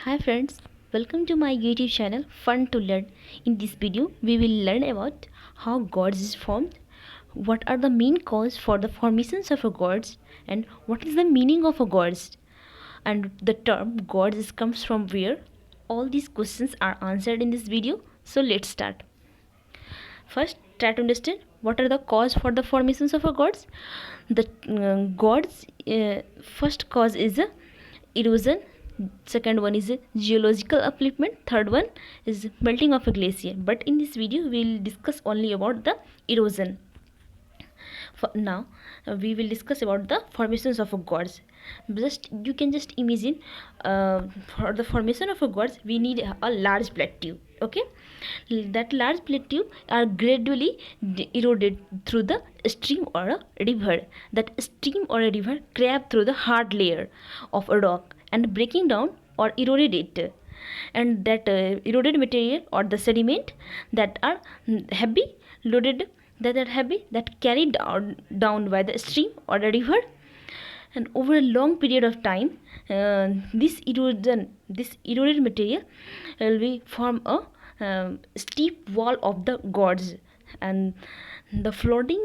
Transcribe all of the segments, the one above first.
Hi friends, welcome to my YouTube channel Fun to Learn. In this video, we will learn about how gods is formed, what are the main cause for the formations of a gods, and what is the meaning of a gods, and the term gods comes from where. All these questions are answered in this video. So let's start. First, try to understand what are the cause for the formations of a gods. The gods first cause is erosion, second one is geological upliftment, third one is melting of a glacier. But in this video we will discuss only about the erosion. For now, we will discuss about the formations of a gods. Just you can just imagine, for the formation of a gods we need a large plateau. Okay, that large plateau are gradually eroded through the stream or a river. That stream or a river crab through the hard layer of a rock and breaking down or eroded it, and that eroded material or the sediment that are heavy loaded, that are heavy, that carried down by the stream or the river, and over a long period of time, this eroded material will be form a steep wall of the gods, and the flooding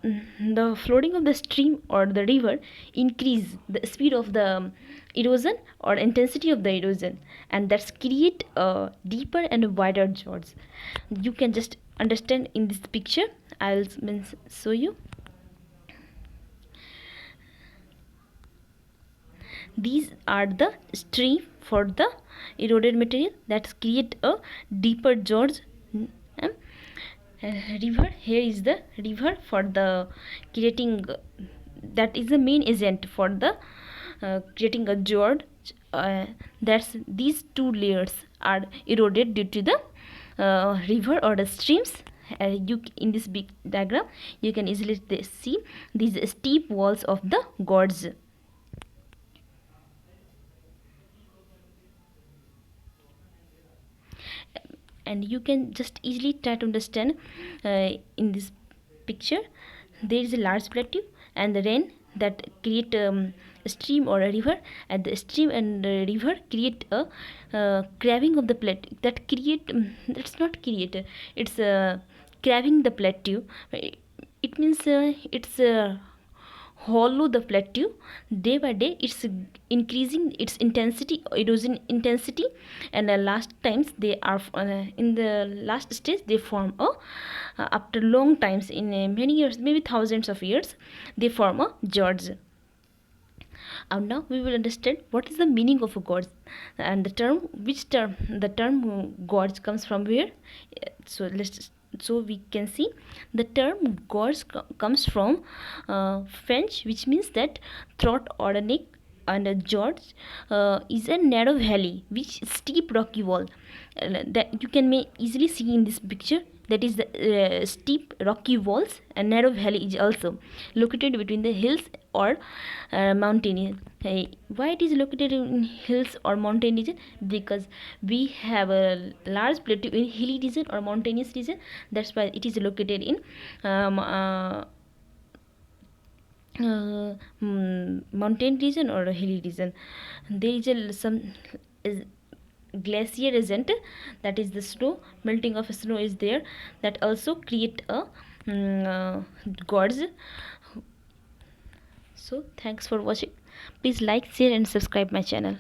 of the stream or the river increase the speed of the erosion or intensity of the erosion, and that's create a deeper and wider gorge. You can just understand in this picture. I'll show you. These are the stream for the eroded material that create a deeper gorge. River, here is the river for the creating, that is the main agent for the creating a gorge. That's these two layers are eroded due to the river or the streams. You in this big diagram you can easily see these steep walls of the gorge. And you can just easily try to understand, in this picture there is a large plateau and the rain that create a stream or a river, and the stream and the river create a craving of the plateau, that create that's not create, it's craving the plateau. It means it's hollow the plateau. Day by day it's increasing its intensity, erosion intensity, and last times they are in the last stage they form a after long times, in many years, maybe thousands of years, they form a gorge. And now we will understand what is the meaning of a gorge, and the term gorge comes from where. So we can see the term gorge comes from French, which means that throat or a neck, and a gorge is a narrow valley which steep rocky wall, that you can easily see in this picture. That is the steep rocky walls, and narrow valley is also located between the hills or mountain. Why it is located in hills or mountain region? Because we have a large plateau in hilly region or mountainous region. That's why it is located in mountain region or a hilly region. There is some glacier agent, that is the snow, melting of snow is there, that also create a gorge. So thanks for watching. Please like, share and subscribe my channel.